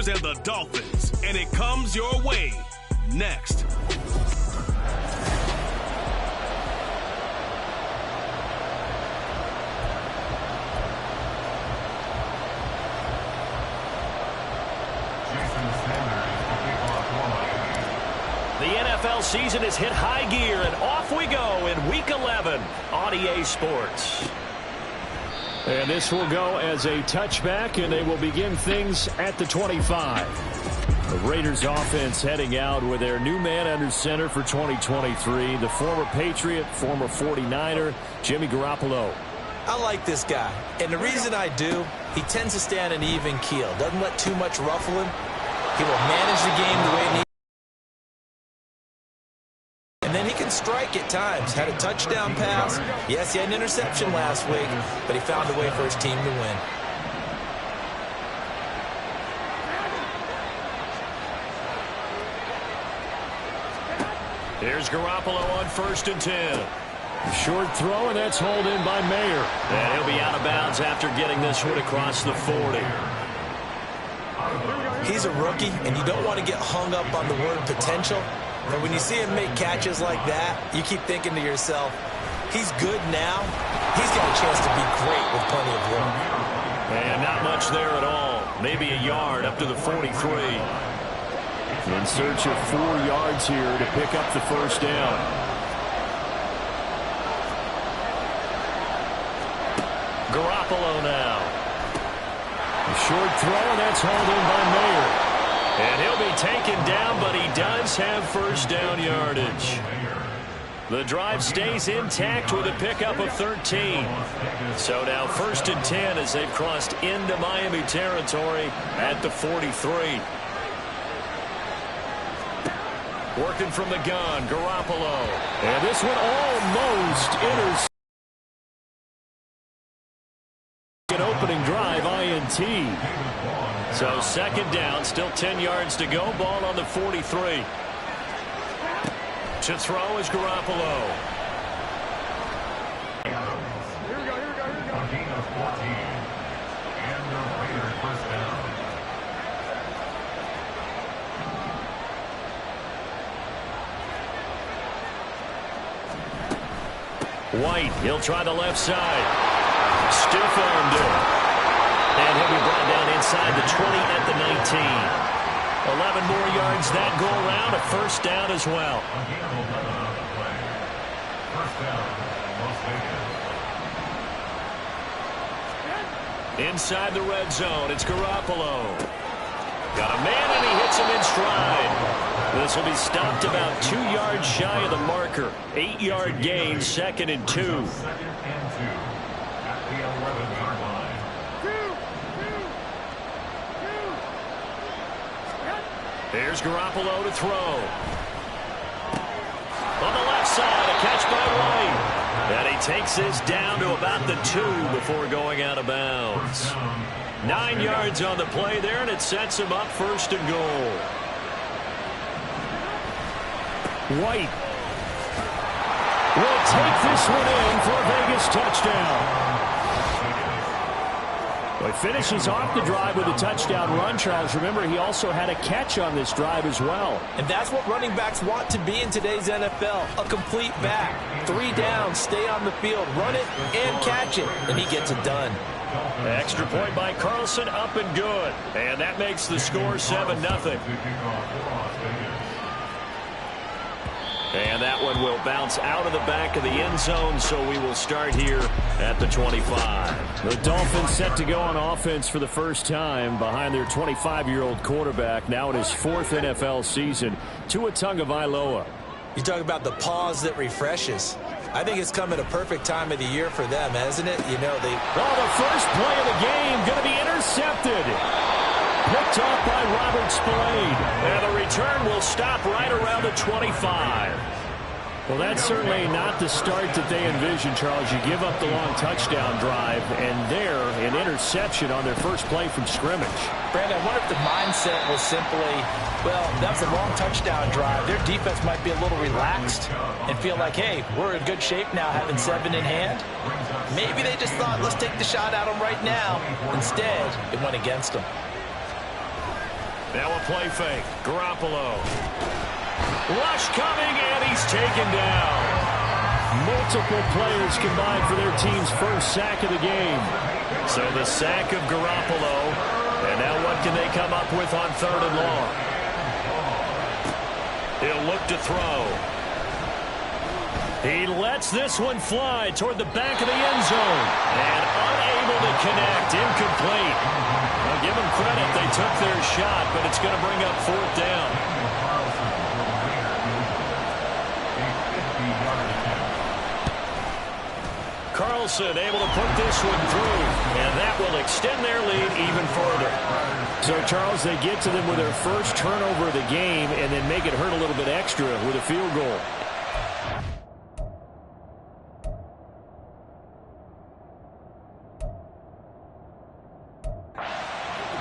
Raiders and the Dolphins, and it comes your way next. The NFL season has hit high gear, and off we go in Week 11 on EA Sports. And this will go as a touchback, and they will begin things at the 25. The Raiders offense heading out with their new man under center for 2023, the former Patriot, former 49er, Jimmy Garoppolo. I like this guy, and the reason I do, he tends to stay on an even keel, doesn't let too much ruffle him. He will manage the game the way it needs. And then he can strike at times. Had a touchdown pass. Yes, he had an interception last week, but he found a way for his team to win. Here's Garoppolo on 1st and 10. Short throw, and that's hauled in by Mayer. And he'll be out of bounds after getting this one across the 40. He's a rookie, and you don't want to get hung up on the word potential. But when you see him make catches like that, you keep thinking to yourself, he's good now. He's got a chance to be great with plenty of room. And not much there at all. Maybe a yard up to the 43. In search of 4 yards here to pick up the first down. Garoppolo now. A short throw, and that's hauled in by Mayer. And he'll be taken down, but he does have first down yardage. The drive stays intact with a pickup of 13. So now 1st and 10 as they've crossed into Miami territory at the 43. Working from the gun, Garoppolo. And this one almost intercepted. An opening drive, INT. So 2nd down, still 10 yards to go. Ball on the 43. To throw is Garoppolo. Here we go. A gain of 14. And the Raiders first down. White, he'll try the left side. Stiff armed it. And he'll be brought down inside the 20 at the 19. 11 more yards that go around, a first down as well. Inside the red zone, it's Garoppolo. Got a man, and he hits him in stride. This will be stopped about 2 yards shy of the marker. 8-yard gain, 2nd and 2. At the 11-yard line. Here's Garoppolo to throw. On the left side, a catch by White. And he takes this down to about the 2 before going out of bounds. 9 yards on the play there, and it sets him up 1st and goal. White will take this one in for a Vegas touchdown. Well, he finishes off the drive with a touchdown run, Charles. Remember, he also had a catch on this drive as well. And that's what running backs want to be in today's NFL, a complete back. 3 downs, stay on the field, run it, and catch it, and he gets it done. Extra point by Carlson, up and good. And that makes the score 7-0. And that one will bounce out of the back of the end zone, so we will start here at the 25. The Dolphins set to go on offense for the first time behind their 25-year-old quarterback, now in his 4th NFL season, Tua Tagovailoa. You talk about the pause that refreshes. I think it's come at a perfect time of the year for them, hasn't it? You know, the first play of the game going to be intercepted. Picked off by Robert Spillane. And the return will stop right around the 25. Well, that's certainly not the start that they envisioned, Charles. You give up the long touchdown drive, and there, an interception on their first play from scrimmage. Brandon, I wonder if the mindset was simply, well, that was a long touchdown drive. Their defense might be a little relaxed and feel like, hey, we're in good shape now having 7 in hand. Maybe they just thought, let's take the shot at them right now. Instead, it went against them. Now a play fake. Garoppolo. Rush coming, and he's taken down. Multiple players combined for their team's first sack of the game. So the sack of Garoppolo. And now what can they come up with on 3rd and long? He'll look to throw. He lets this one fly toward the back of the end zone. And unable to connect. Incomplete. I'll give them credit. They took their shot, but it's going to bring up 4th down. Carlson able to put this one through, and that will extend their lead even further. So, Charles, they get to them with their first turnover of the game and then make it hurt a little bit extra with a field goal.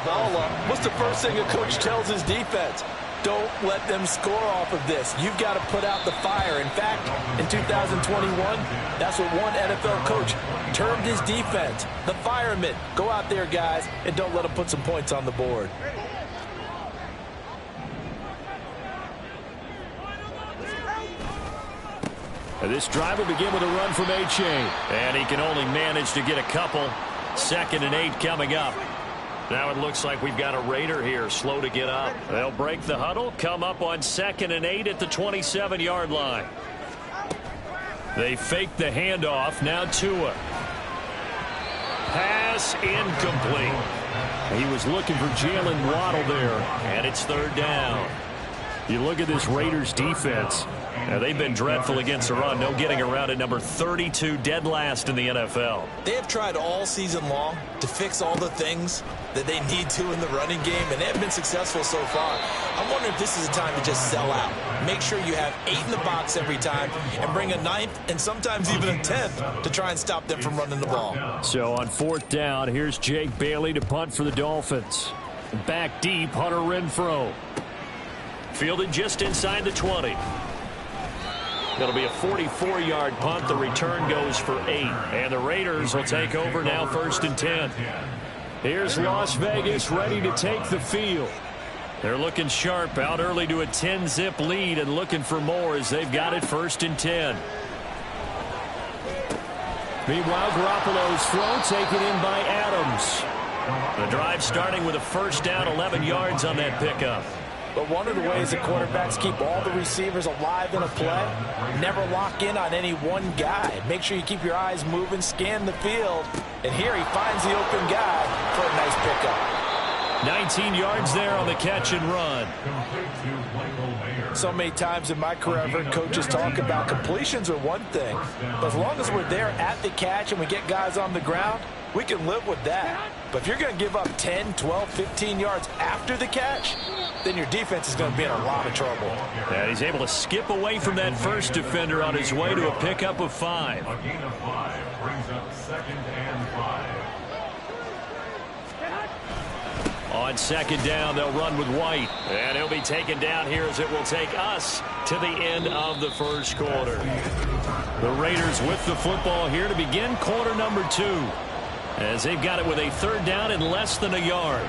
Ball up. What's the first thing a coach tells his defense? Don't let them score off of this. You've got to put out the fire. In fact, in 2021, that's what one NFL coach termed his defense. The firemen. Go out there, guys, and don't let them put some points on the board. And this drive will begin with a run from A-Chain. And he can only manage to get a couple. 2nd and 8 coming up. Now it looks like we've got a Raider here, slow to get up. They'll break the huddle, come up on 2nd and 8 at the 27-yard line. They fake the handoff, now Tua. Pass incomplete. He was looking for Jalen Waddle there. And it's 3rd down. You look at this Raiders defense. Now, they've been dreadful against the run. No getting around at number 32, dead last in the NFL. They have tried all season long to fix all the things that they need to in the running game, and they have been successful so far. I'm wondering if this is a time to just sell out. Make sure you have 8 in the box every time and bring a 9th and sometimes even a 10th to try and stop them from running the ball. So on 4th down, here's Jake Bailey to punt for the Dolphins. Back deep, Hunter Renfrow. Fielded just inside the 20. It'll be a 44-yard punt. The return goes for 8. And the Raiders will take over now 1st and 10. Here's Las Vegas ready to take the field. They're looking sharp, out early to a 10-zip lead and looking for more as they've got it 1st and 10. Meanwhile, Garoppolo's throw taken in by Adams. The drive starting with a 1st down, 11 yards on that pickup. But one of the ways that quarterbacks keep all the receivers alive in a play, never lock in on any one guy. Make sure you keep your eyes moving, scan the field, and here he finds the open guy for a nice pickup. 19 yards there on the catch and run. So many times in my career I've heard coaches talk about completions are one thing, but as long as we're there at the catch and we get guys on the ground, we can live with that. But if you're going to give up 10, 12, 15 yards after the catch, then your defense is going to be in a lot of trouble. And he's able to skip away from that first defender on his way to a pickup of 5. A gain of 5 brings up 2nd and 5. On 2nd down, they'll run with White. And he'll be taken down here as it will take us to the end of the 1st quarter. The Raiders with the football here to begin quarter number 2. As they've got it with a 3rd down and less than a yard.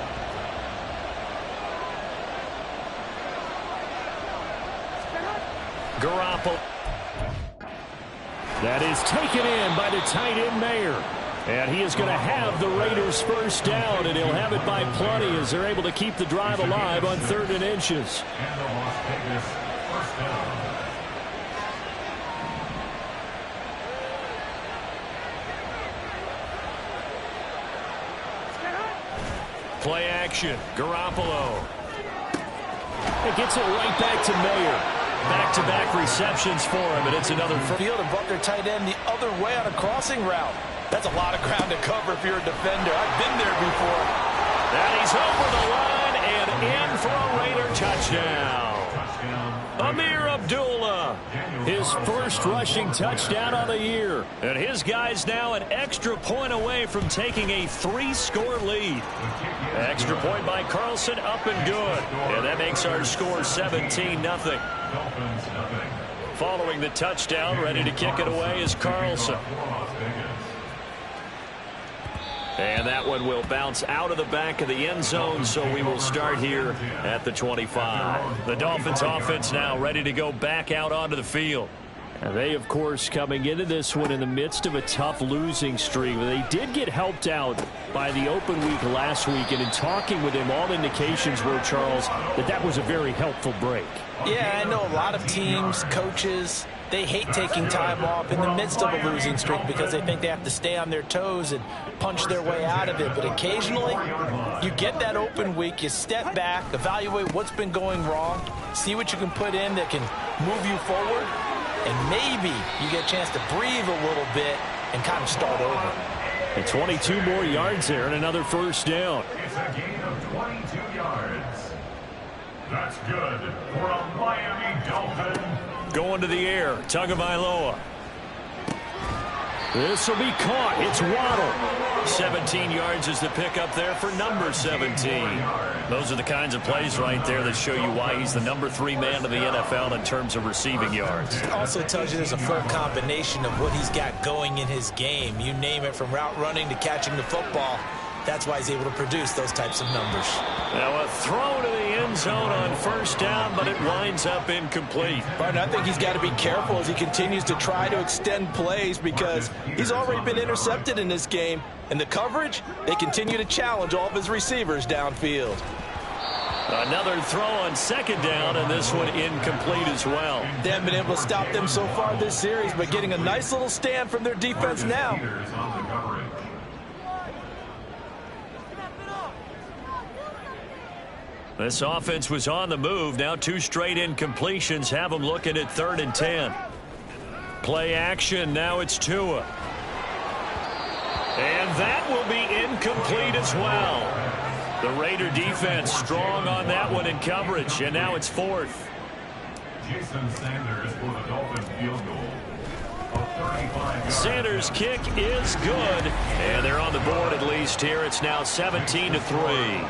Garoppolo. That is taken in by the tight end Mayer. And he is going to have the Raiders 1st down, and he'll have it by plenty as they're able to keep the drive alive on 3rd and inches. And the Las Vegas 1st down. Play action. Garoppolo. It gets it right back to Mayer. Back-to-back receptions for him, and it's another field and brought their tight end the other way on a crossing route. That's a lot of ground to cover if you're a defender. I've been there before. And he's over the line and in for a Raider touchdown. Amir Abdullah, his first rushing touchdown of the year. And his guys now an extra point away from taking a 3-score lead. Extra point by Carlson, up and good. And that makes our score 17-0. Following the touchdown, ready to kick it away is Carlson. And that one will bounce out of the back of the end zone, so we will start here at the 25. The Dolphins offense now ready to go back out onto the field. And they, of course, coming into this one in the midst of a tough losing streak. They did get helped out by the open week last week, and in talking with him, all indications were, Charles, that was a very helpful break. Yeah, I know a lot of teams, coaches, they hate taking time off in the midst of a losing streak because they think they have to stay on their toes and punch their way out of it. But occasionally, you get that open week, you step back, evaluate what's been going wrong, see what you can put in that can move you forward, and maybe you get a chance to breathe a little bit and kind of start over. And 22 more yards there and another first down. It's a gain of 22 yards. That's good for a Miami Dolphin. Going to the air, Tagovailoa. This will be caught. It's Waddle. 17 yards is the pickup there for number 17. Those are the kinds of plays right there that show you why he's the number 3 man in the NFL in terms of receiving yards. It also tells you there's a full combination of what he's got going in his game. You name it, from route running to catching the football. That's why he's able to produce those types of numbers. Now a throw to the end zone on first down, but it winds up incomplete. But I think he's got to be careful as he continues to try to extend plays because he's already been intercepted in this game. And the coverage, they continue to challenge all of his receivers downfield. Another throw on second down, and this one incomplete as well. They haven't been able to stop them so far this series, but getting a nice little stand from their defense now. This offense was on the move. Now 2 straight incompletions have them looking at 3rd and 10. Play action. Now it's Tua. And that will be incomplete as well. The Raider defense strong on that one in coverage. And now it's 4th. Jason Sanders for the Dolphins field goal. Sanders' kick is good. And they're on the board at least here. It's now 17-3.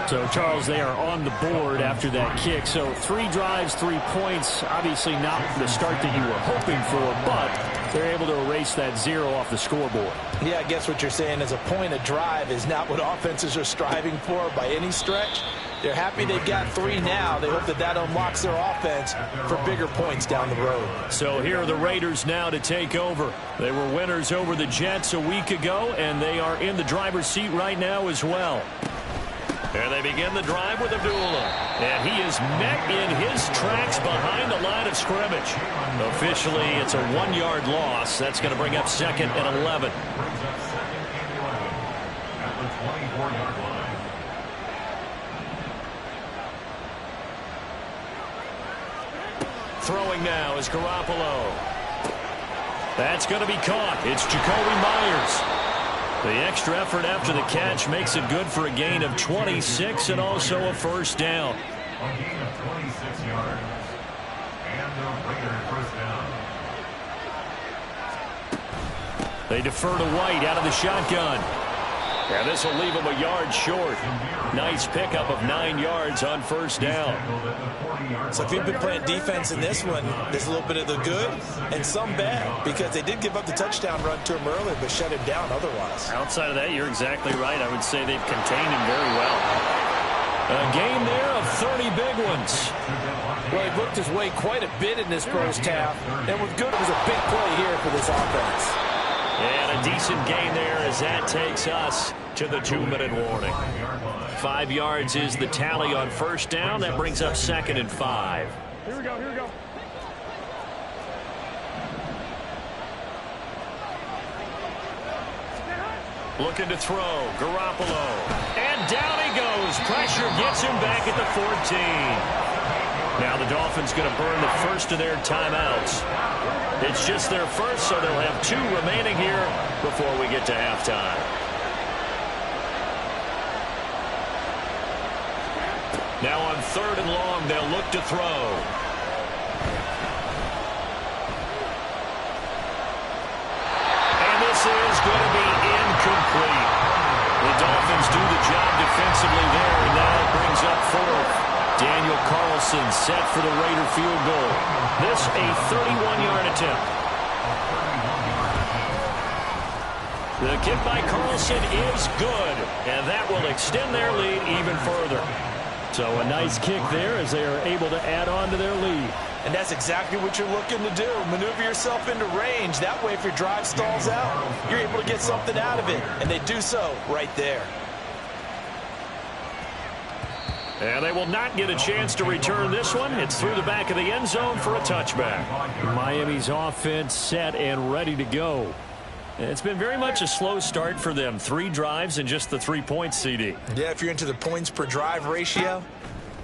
So, Charles, they are on the board after that kick. So 3 drives, 3 points. Obviously not the start that you were hoping for, but they're able to erase that 0 off the scoreboard. Yeah, I guess what you're saying is a point of drive is not what offenses are striving for by any stretch. They're happy they've got 3 now. They hope that unlocks their offense for bigger points down the road. So here are the Raiders now to take over. They were winners over the Jets a week ago, and they are in the driver's seat right now as well. And they begin the drive with Abdullah. And he is met in his tracks behind the line of scrimmage. Officially, it's a 1-yard loss. That's going to bring up 2nd and 11. Throwing now is Garoppolo. That's going to be caught. It's Jacoby Myers. The extra effort after the catch makes it good for a gain of 26 and also a first down. A gain of 26 yards. And the Raiders first down. They defer to White out of the shotgun. And this will leave him a yard short. Nice pickup of 9 yards on first down. So if you've been playing defense in this one, there's a little bit of the good and some bad because they did give up the touchdown run to him earlier but shut him down otherwise. Outside of that, you're exactly right. I would say they've contained him very well. A game there of 30 big ones. Well, he booked his way quite a bit in this first half, and with good, it was a big play here for this offense. And a decent gain there as that takes us to the 2-minute warning. 5 yards is the tally on first down. That brings up 2nd and 5. Here we go, here we go. Looking to throw, Garoppolo. And down he goes. Pressure gets him back at the 14. Now the Dolphins going to burn the first of their timeouts. It's just their first, so they'll have 2 remaining here before we get to halftime. Now on 3rd and long, they'll look to throw. And this is going to be incomplete. The Dolphins do the job defensively there, and now it brings up 4th. Daniel Carlson set for the Raider field goal. This a 31-yard attempt. The kick by Carlson is good, and that will extend their lead even further. So a nice kick there as they are able to add on to their lead. And that's exactly what you're looking to do. Maneuver yourself into range. That way, if your drive stalls out, you're able to get something out of it. And they do so right there. And they will not get a chance to return this one. It's through the back of the end zone for a touchback. Miami's offense set and ready to go. It's been very much a slow start for them. 3 drives and just the 3 points, CD. Yeah, if you're into the points per drive ratio,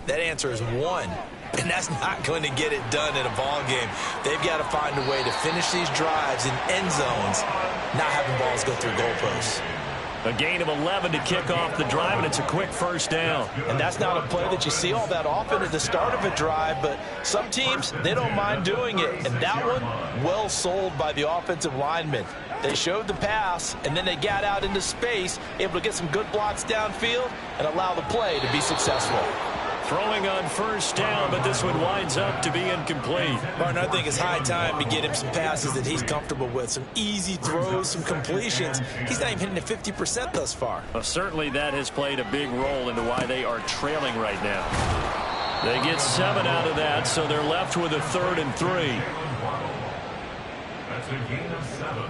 that answer is 1. And that's not going to get it done in a ball game. They've got to find a way to finish these drives in end zones, not having balls go through goalposts. A gain of 11 to kick off the drive, and it's a quick first down. And that's not a play that you see all that often at the start of a drive, but some teams, they don't mind doing it. And that one, well sold by the offensive lineman. They showed the pass, and then they got out into space, able to get some good blocks downfield and allow the play to be successful. Throwing on first down, but this one winds up to be incomplete. Martin, I think it's high time to get him some passes that he's comfortable with. Some easy throws, some completions. He's not even hitting at 50% thus far. Well, certainly that has played a big role into why they are trailing right now. They get 7 out of that, so they're left with a 3rd and 3. That's a gain of 7.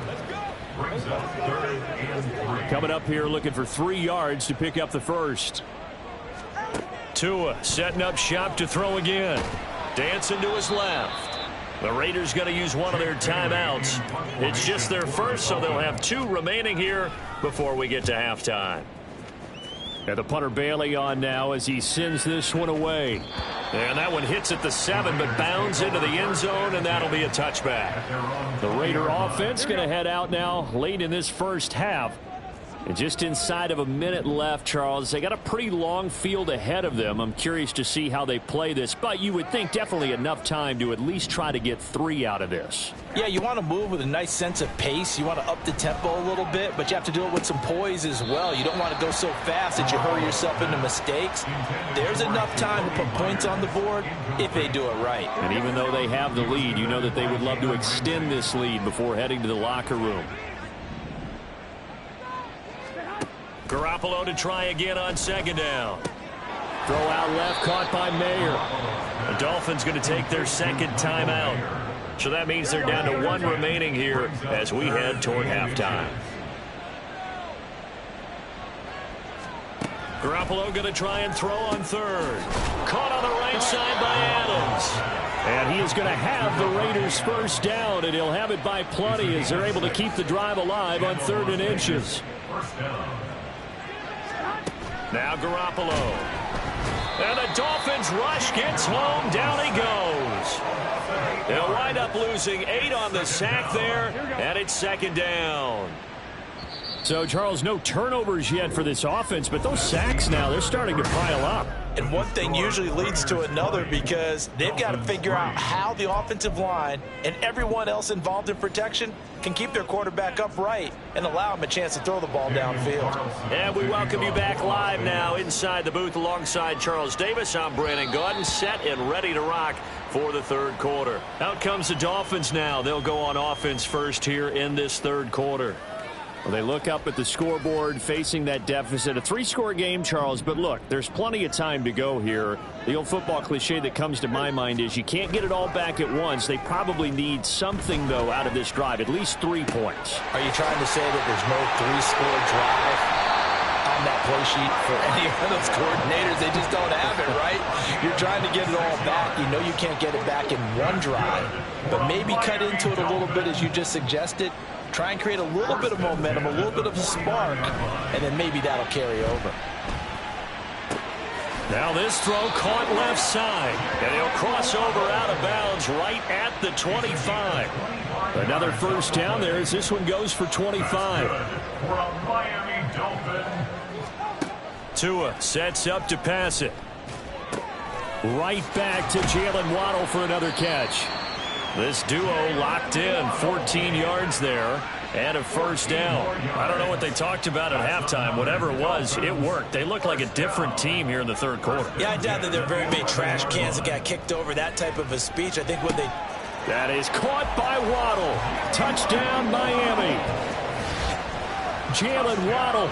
Brings up 3rd and 3. Coming up here looking for 3 yards to pick up the first. Tua setting up shop to throw again. Dancing to his left. The Raiders going to use one of their timeouts. It's just their first, so they'll have 2 remaining here before we get to halftime. And the punter Bailey on now as he sends this one away. And that one hits at the 7, but bounds into the end zone, and that'll be a touchback. The Raider offense going to head out now late in this first half. And just inside of a minute left, Charles. They got a pretty long field ahead of them. I'm curious to see how they play this. But you would think definitely enough time to at least try to get 3 out of this. Yeah, you want to move with a nice sense of pace. You want to up the tempo a little bit, but you have to do it with some poise as well. You don't want to go so fast that you hurry yourself into mistakes. There's enough time to put points on the board if they do it right. And even though they have the lead, you know that they would love to extend this lead before heading to the locker room. Garoppolo to try again on 2nd down. Throw out left, caught by Mayer. The Dolphins going to take their 2nd timeout. So that means they're down to 1 remaining here as we head toward halftime. Garoppolo going to try and throw on 3rd. Caught on the right side by Adams. And he is going to have the Raiders first down, and he'll have it by plenty as they're able to keep the drive alive on 3rd and inches. Now Garoppolo. And the Dolphins rush gets home. Down he goes. They'll wind up losing 8 on the sack there, and it's 2nd down. So, Charles, no turnovers yet for this offense, but those sacks now, they're starting to pile up. And one thing usually leads to another because they've got to figure out how the offensive line and everyone else involved in protection can keep their quarterback upright and allow him a chance to throw the ball downfield. And we welcome you back live now inside the booth alongside Charles Davis. I'm Brandon Gaudin, set and ready to rock for the 3rd quarter. Out comes the Dolphins now. They'll go on offense first here in this 3rd quarter. Well, they look up at the scoreboard facing that deficit. A 3-score game, Charles, but look, there's plenty of time to go here. The old football cliche that comes to my mind is you can't get it all back at once. They probably need something, though, out of this drive, at least 3 points. Are you trying to say that there's no 3-score drive on that play sheet for any of those coordinators? They just don't have it, right? You're trying to get it all back. You know you can't get it back in 1 drive, but maybe cut into it a little bit as you just suggested. Try and create a little bit of momentum, a little bit of a spark, and then maybe that'll carry over. Now this throw caught left side, and he'll cross over out of bounds right at the 25. Another first down there as this one goes for 25. For a Miami Dolphin. Tua sets up to pass it. Right back to Jalen Waddle for another catch. This duo locked in, 14 yards there, and a first down. I don't know what they talked about at halftime. Whatever it was, it worked. They look like a different team here in the 3rd quarter. Yeah, I doubt that there are very many trash cans that got kicked over, that type of a speech. I think what they... That is caught by Waddle. Touchdown, Miami. Jalen Waddle.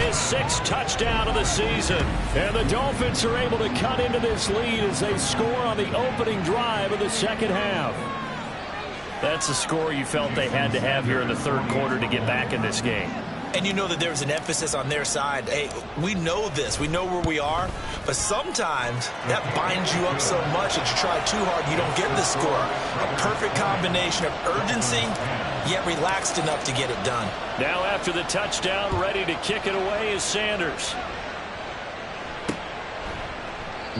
His 6th touchdown of the season. And the Dolphins are able to cut into this lead as they score on the opening drive of the second half. That's a score you felt they had to have here in the third quarter to get back in this game. And you know that there's an emphasis on their side. Hey, we know this. We know where we are. But sometimes that binds you up so much that you try too hard, you don't get the score. A perfect combination of urgency, yet relaxed enough to get it done. Now after the touchdown, ready to kick it away is Sanders.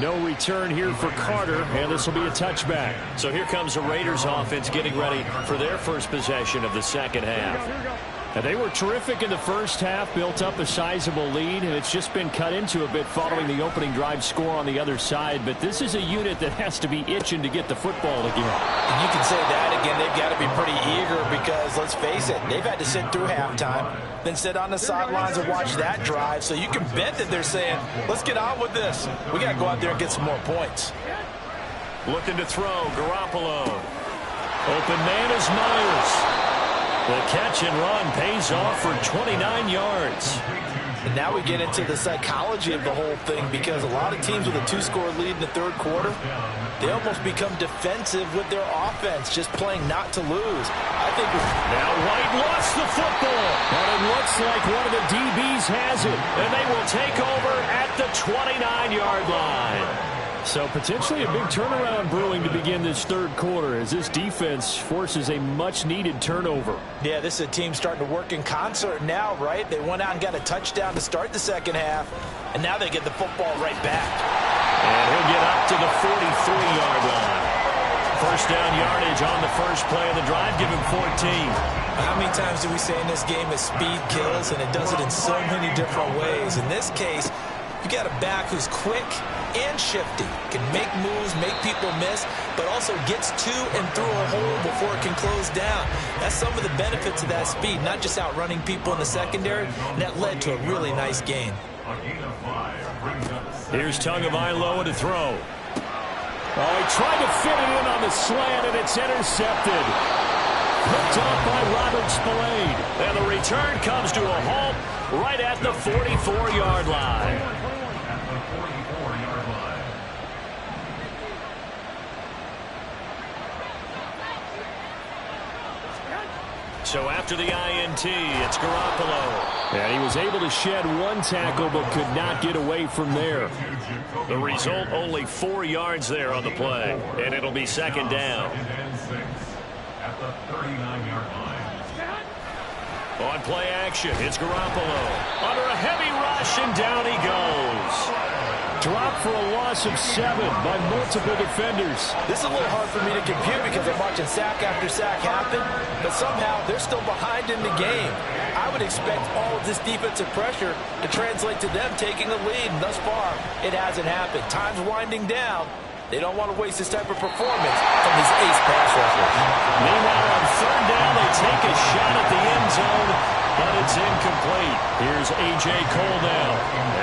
No return here for Carter, and this will be a touchback. So here comes the Raiders offense getting ready for their first possession of the second half. And they were terrific in the first half, built up a sizable lead, and it's just been cut into a bit following the opening drive score on the other side. But this is a unit that has to be itching to get the football again. And you can say that again. They've got to be pretty eager because, let's face it, they've had to sit through halftime, then sit on the sidelines and watch that drive. So you can bet that they're saying, let's get on with this. We got to go out there and get some more points. Looking to throw, Garoppolo. Open man is Myers. The catch and run pays off for 29 yards. And now we get into the psychology of the whole thing because a lot of teams with a 2-score lead in the third quarter, they almost become defensive with their offense, just playing not to lose. I think now White lost the football. And it looks like one of the DBs has it. And they will take over at the 29-yard line. So potentially a big turnaround brewing to begin this third quarter as this defense forces a much-needed turnover. Yeah, this is a team starting to work in concert now, right? They went out and got a touchdown to start the second half, and now they get the football right back. And he'll get up to the 43-yard line. First down yardage on the first play of the drive. Give him 14. How many times do we say in this game that speed kills, and it does it in so many different ways? In this case, you got a back who's quick and shifty, can make moves, make people miss, but also gets to and through a hole before it can close down. That's some of the benefits of that speed, not just outrunning people in the secondary, and that led to a really nice gain. Here's Tagovailoa to throw. Oh, he tried to fit it in on the slant, and it's intercepted. Picked off by Robert Spillane. And the return comes to a halt right at the 44-yard line. So after the INT, it's Garoppolo. And he was able to shed one tackle but could not get away from there. The result, only 4 yards there on the play. And it'll be second down. At the 39-yard line. On play action, it's Garoppolo. Under a heavy rush, and down he goes. Dropped for a loss of 7 by multiple defenders. This is a little hard for me to compute because I'm watching sack after sack happen, but somehow they're still behind in the game. I would expect all of this defensive pressure to translate to them taking a lead, and thus far, it hasn't happened. Time's winding down. They don't want to waste this type of performance from these ace pass rushers. Meanwhile, on third down, they take a shot at the end zone, but it's incomplete. Here's A.J. Cole now,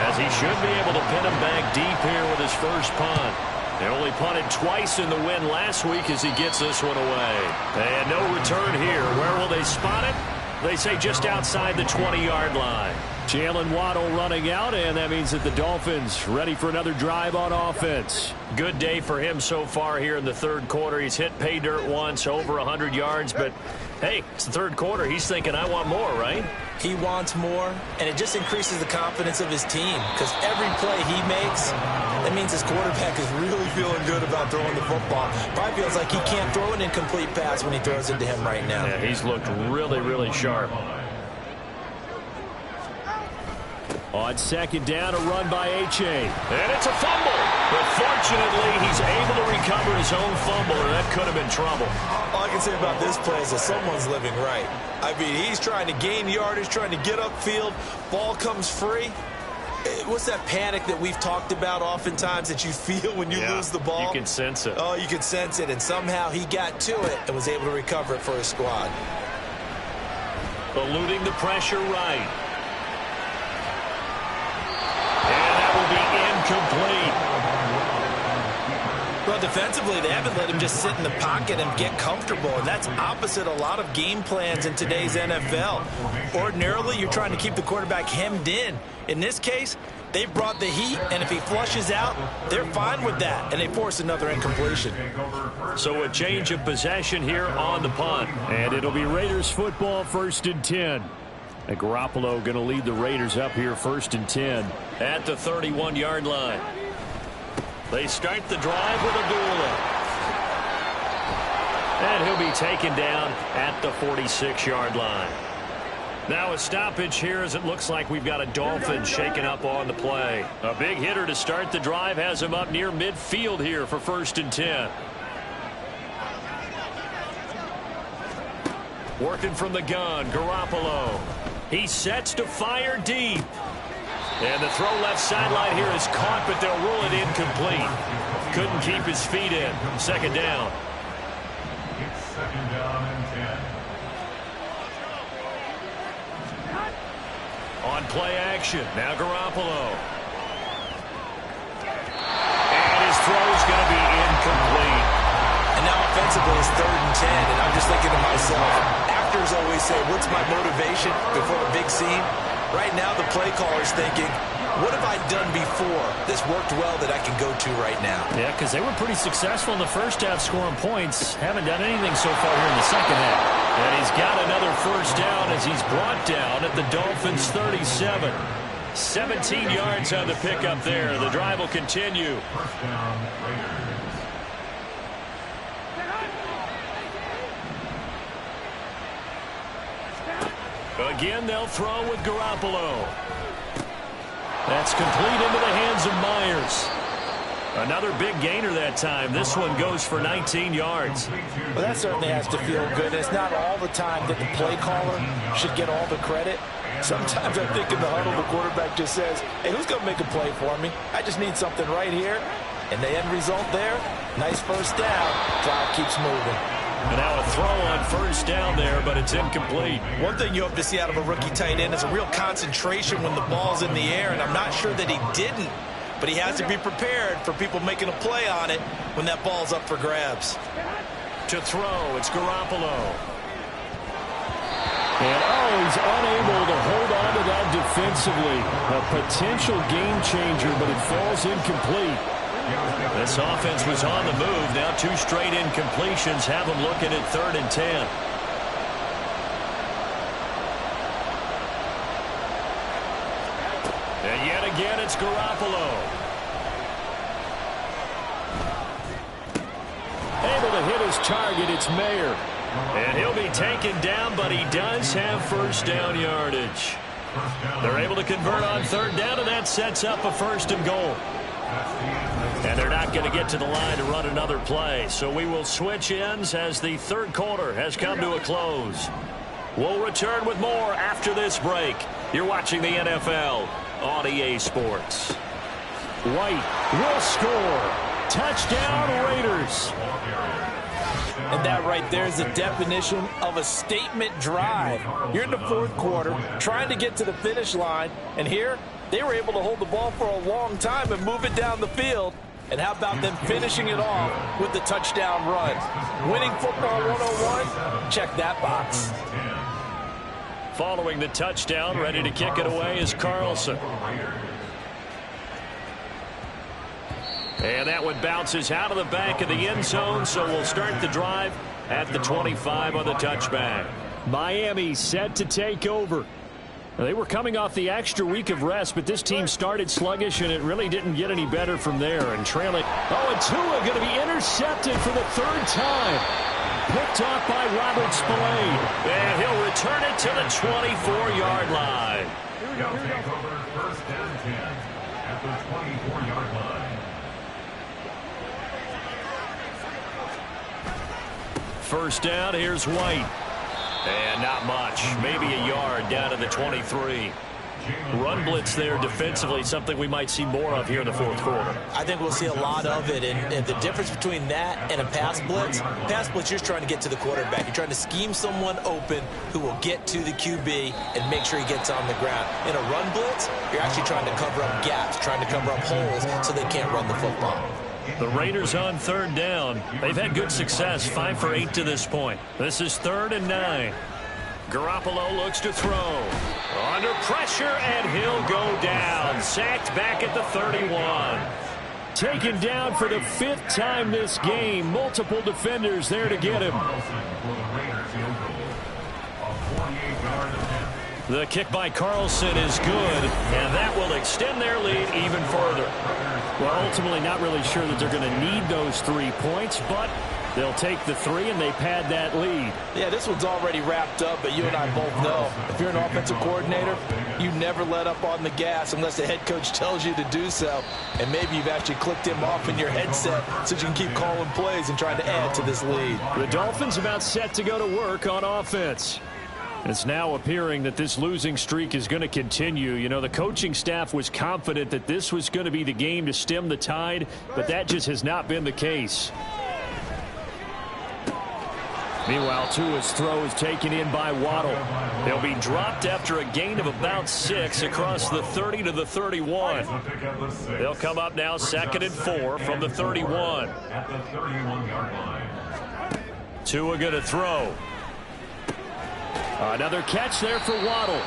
as he should be able to pin him back deep here with his first punt. They only punted twice in the win last week as he gets this one away. And no return here. Where will they spot it? They say just outside the 20-yard line. Jalen Waddle running out, and that means that the Dolphins ready for another drive on offense. Good day for him so far here in the third quarter. He's hit pay dirt once, over 100 yards, but hey, it's the third quarter. He's thinking, I want more, right? He wants more, and it just increases the confidence of his team because every play he makes, that means his quarterback is really feeling good about throwing the football. Probably feels like he can't throw an incomplete pass when he throws it to him right now. Yeah, he's looked really, really sharp. On second down, a run by H.A. And it's a fumble. But fortunately, he's able to recover his own fumble, or that could have been trouble. All I can say about this play is that someone's living right. I mean, he's trying to gain yardage, trying to get upfield. Ball comes free. What's that panic that we've talked about oftentimes that you feel when you lose the ball? You can sense it. Oh, you can sense it. And somehow he got to it and was able to recover it for his squad. Eluding the pressure right. And that will be incomplete. Well, defensively, they haven't let him just sit in the pocket and get comfortable, and that's opposite a lot of game plans in today's NFL. Ordinarily, you're trying to keep the quarterback hemmed in. In this case, they brought the heat, and if he flushes out, they're fine with that, and they force another incompletion. So a change of possession here on the punt, and it'll be Raiders football, 1st and 10. And Garoppolo going to lead the Raiders up here 1st and 10 at the 31-yard line. They start the drive with Abdullah. And he'll be taken down at the 46-yard line. Now a stoppage here as it looks like we've got a Dolphin shaken up on the play. A big hitter to start the drive has him up near midfield here for 1st and 10. Working from the gun, Garoppolo. He sets to fire deep. And the throw left sideline here is caught, but they'll rule it incomplete. Couldn't keep his feet in. 2nd down. It's 2nd down and 10. On play action, now Garoppolo. And his throw's going to be incomplete. And now offensively it's 3rd and 10, and I'm just thinking to myself, actors always say, what's my motivation before a big scene? Right now the play caller's thinking, what have I done before? This worked well that I can go to right now. Yeah, because they were pretty successful in the first half scoring points. Haven't done anything so far here in the second half. And he's got another 1st down as he's brought down at the Dolphins' 37. 17 yards on the pickup there. The drive will continue. 1st down, Raiders. Again, they'll throw with Garoppolo. That's complete into the hands of Myers. Another big gainer that time. This one goes for 19 yards. Well, that certainly has to feel good. It's not all the time that the play caller should get all the credit. Sometimes I think in the huddle, the quarterback just says, hey, who's going to make a play for me? I just need something right here. And the end result there, nice 1st down. Drive keeps moving. And now a throw on 1st down there, but it's incomplete. One thing you hope to see out of a rookie tight end is a real concentration when the ball's in the air, and I'm not sure that he didn't, but he has to be prepared for people making a play on it when that ball's up for grabs. To throw, it's Garoppolo. And he's unable to hold on to that defensively. A potential game changer, but it falls incomplete. This offense was on the move. Now 2 straight incompletions have them looking at 3rd and 10. And yet again, it's Garoppolo. Able to hit his target, it's Mayer. And he'll be taken down, but he does have 1st down yardage. They're able to convert on 3rd down, and that sets up a 1st and goal. And they're not going to get to the line to run another play. So we will switch ends as the 3rd quarter has come to a close. We'll return with more after this break. You're watching the NFL on EA Sports. White will score. Touchdown, Raiders. And that right there is the definition of a statement drive. You're in the 4th quarter, trying to get to the finish line, and here they were able to hold the ball for a long time and move it down the field. And how about them finishing it off with the touchdown run? Winning football 101? Check that box. Following the touchdown, ready to kick it away is Carlson. And that one bounces out of the back of the end zone, so we'll start the drive at the 25 on the touchback. Miami set to take over. They were coming off the extra week of rest, but this team started sluggish, and it really didn't get any better from there. And trailing. And Tua going to be intercepted for the 3rd time. Picked off by Robert Spillane. And he'll return it to the 24-yard line. He'll take over 1st and 10 at the 24-yard line. 1st down, here's White. And not much, maybe a yard down to the 23. Run blitz there defensively, something we might see more of here in the 4th quarter. I think we'll see a lot of it, and the difference between that and a pass blitz, you're just trying to get to the quarterback. You're trying to scheme someone open who will get to the QB and make sure he gets on the ground. In a run blitz, you're actually trying to cover up gaps, trying to cover up holes so they can't run the football. The Raiders on third down. They've had good success, 5 for 8 to this point. This is 3rd and 9. Garoppolo looks to throw. Under pressure, and he'll go down. Sacked back at the 31. Taken down for the 5th time this game. Multiple defenders there to get him. The kick by Carlson is good, and that will extend their lead even further. Well, ultimately not really sure that they're going to need those 3 points, but they'll take the 3 and they pad that lead. Yeah, this one's already wrapped up, but you and I both know if you're an offensive coordinator, you never let up on the gas unless the head coach tells you to do so. And maybe you've actually clicked him off in your headset so you can keep calling plays and trying to add to this lead. The Dolphins about set to go to work on offense. It's now appearing that this losing streak is going to continue. You know, the coaching staff was confident that this was going to be the game to stem the tide, but that just has not been the case. Meanwhile, Tua's throw is taken in by Waddle. They'll be dropped after a gain of about 6 across the 30 to the 31. They'll come up now 2nd and 4 from the 31. Tua going to throw. Another catch there for Waddle.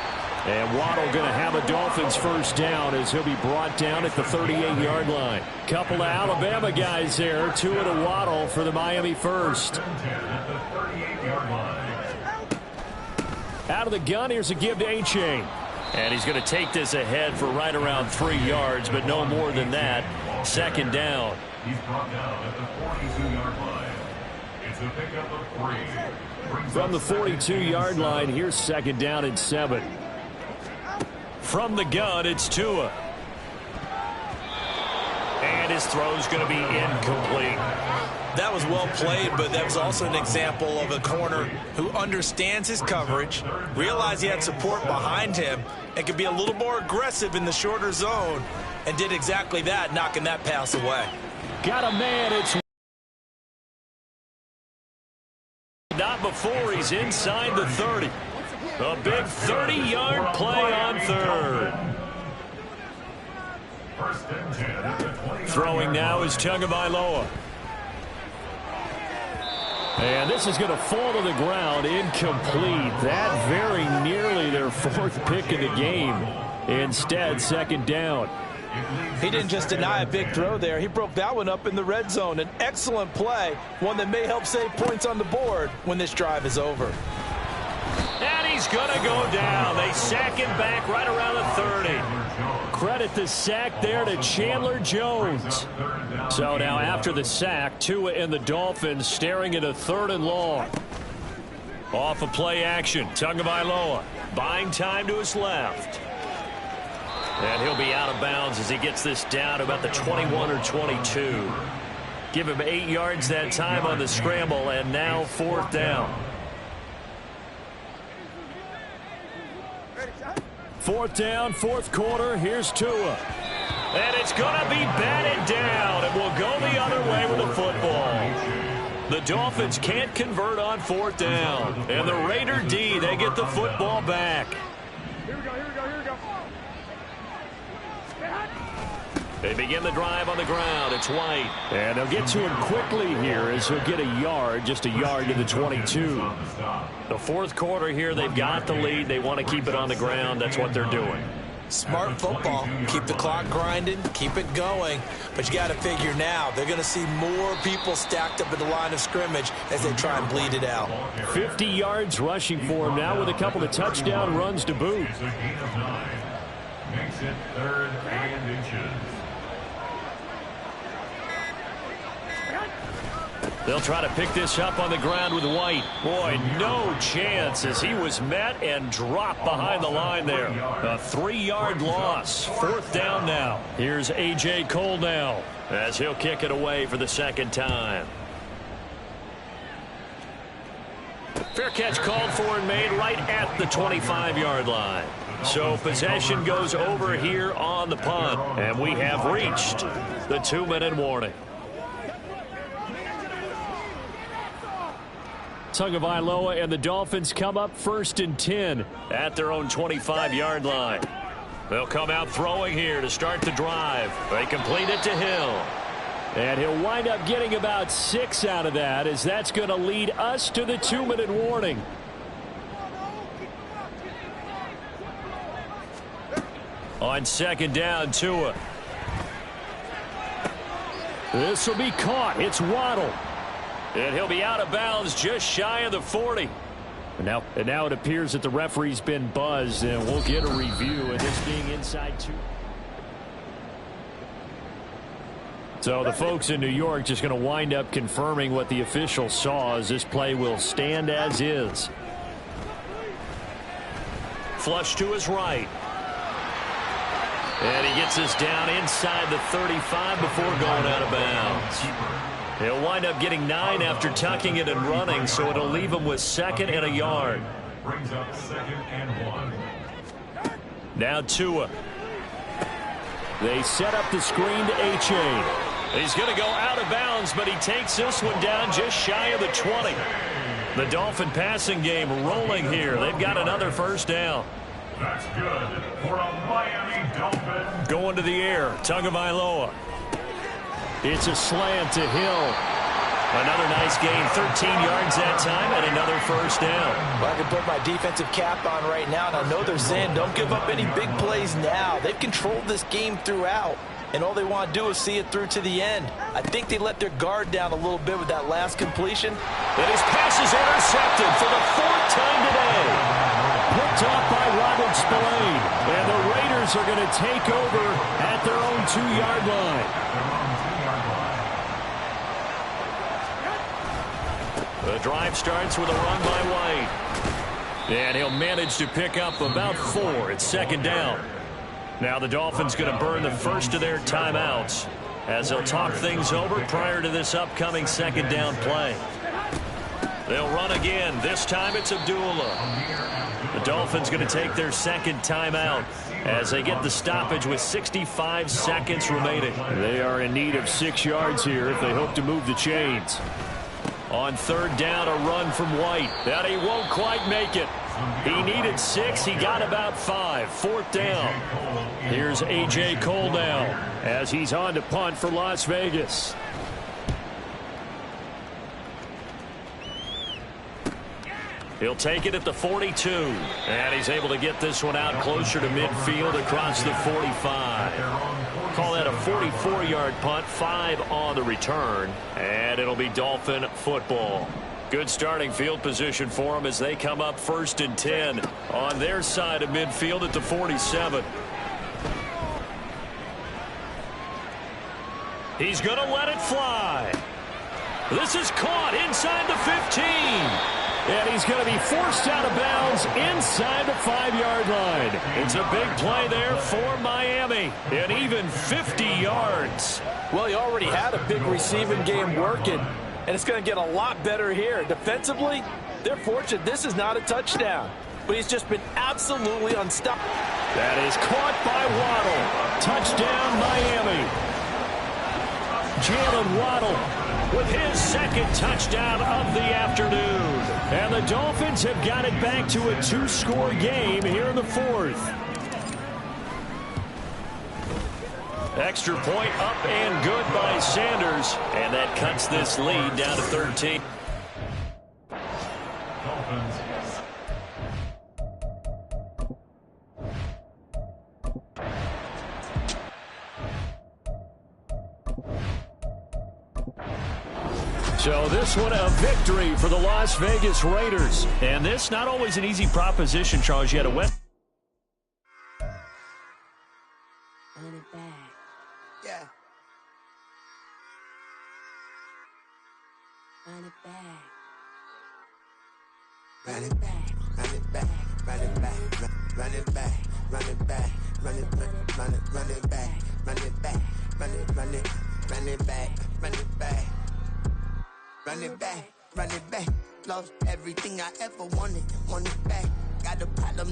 And Waddle going to have a Dolphins first down as he'll be brought down at the 38-yard line. Couple of Alabama guys there. Tua to Waddle for the Miami first. Out of the gun, here's a give to A-Chain. And he's going to take this ahead for right around 3 yards, but no more than that. 2nd down. He's brought down at the 42-yard line. It's a pickup of 3. From the 42-yard line, here's 2nd down and 7. From the gun, it's Tua. And his throw's going to be incomplete. That was well played, but that was also an example of a corner who understands his coverage, realized he had support behind him, and could be a little more aggressive in the shorter zone, and did exactly that, knocking that pass away. Got a man, it's not before he's inside the 30. A big 30-yard play on 3rd. Throwing now is Tagovailoa. And this is going to fall to the ground, incomplete. That very nearly their 4th pick of the game. Instead, 2nd down. He didn't just deny a big throw there. He broke that one up in the red zone. An excellent play, one that may help save points on the board when this drive is over. And he's going to go down. They sack him back right around the 30. Credit the sack there to Chandler Jones. So now after the sack, Tua and the Dolphins staring at a 3rd and long. Off of play action, Tagovailoa buying time to his left. And he'll be out of bounds as he gets this down to about the 21 or 22. Give him 8 yards that time on the scramble, and now 4th down. 4th down, 4th quarter. Here's Tua. And it's going to be batted down. It will go the other way with the football. The Dolphins can't convert on 4th down. And the Raider D, they get the football back. They begin the drive on the ground. It's White. And they'll get to him quickly here as he'll get a yard, just a yard to the 22. The 4th quarter here, they've got the lead. They want to keep it on the ground. That's what they're doing. Smart football. Keep the clock grinding, keep it going. But you got to figure now, they're going to see more people stacked up at the line of scrimmage as they try and bleed it out. 50 yards rushing for him now with a couple of touchdown runs to boot. Makes it 3rd and inches. They'll try to pick this up on the ground with White. Boy, no chance as he was met and dropped behind the line there. A 3-yard loss. 4th down now. Here's A.J. Cole now as he'll kick it away for the 2nd time. Fair catch called for and made right at the 25-yard line. So possession goes over here on the punt. And we have reached the 2-minute warning. Tagovailoa and the Dolphins come up 1st and 10 at their own 25-yard line. They'll come out throwing here to start the drive. They complete it to Hill. And he'll wind up getting about 6 out of that, as that's going to lead us to the 2-minute warning. On second down, Tua. This will be caught. It's Waddle. And he'll be out of bounds just shy of the 40. And now it appears that the referee's been buzzed, and we'll get a review of this being inside 2. So the folks in New York just going to wind up confirming what the official saw, as this play will stand as is. Flush to his right. And he gets us down inside the 35 before going out of bounds. He'll wind up getting 9 after tucking it and running, so it'll leave him with 2nd and a yard. Brings up 2nd and 1. Now Tua. They set up the screen to H.A. He's going to go out of bounds, but he takes this one down just shy of the 20. The Dolphin passing game rolling here. They've got another first down. That's good for a Miami Dolphin. Going to the air, Tagovailoa. It's a slant to Hill. Another nice gain, 13 yards that time, and another first down. Well, I can put my defensive cap on right now, and I know they're saying don't give up any big plays now. They've controlled this game throughout, and all they want to do is see it through to the end. I think they let their guard down a little bit with that last completion. And his pass is intercepted for the 4th time today. Picked off by Robert Spillane. And the Raiders are going to take over at their own 2-yard line. The drive starts with a run by White. And he'll manage to pick up about 4 at second down. Now the Dolphins going to burn the first of their timeouts as they'll talk things over prior to this upcoming second down play. They'll run again. This time it's Abdullah. The Dolphins going to take their second timeout as they get the stoppage with 65 seconds remaining. They are in need of 6 yards here if they hope to move the chains. On third down, a run from White. That he won't quite make it. He needed 6. He got about 5. 4th down. Here's A.J. Cole now as he's on to punt for Las Vegas. He'll take it at the 42. And he's able to get this one out closer to midfield across the 45. Call that a 44-yard punt, 5 on the return. And it'll be Dolphin football. Good starting field position for them as they come up 1st and 10 on their side of midfield at the 47. He's going to let it fly. This is caught inside the 15. And he's going to be forced out of bounds inside the 5-yard line. It's a big play there for Miami. And even 50 yards. Well, he already had a big receiving game working, and it's going to get a lot better here. Defensively, they're fortunate this is not a touchdown. But he's just been absolutely unstoppable. That is caught by Waddle. Touchdown, Miami. Jalen Waddle with his second touchdown of the afternoon. And the Dolphins have got it back to a 2-score game here in the 4th. Extra point up and good by Sanders. And that cuts this lead down to 13. So this one a victory for the Las Vegas Raiders. And this not always an easy proposition, Charles. You had a wet. Run it back. Yeah. Run it back. Run it back. Run it back. Run it back. Run it back. Run it back. Run it back. Run it back. Run it back. Run it run it run it back. Run it back. Run it back. Run it back. Lost everything I ever wanted. Want it back. Got a problem.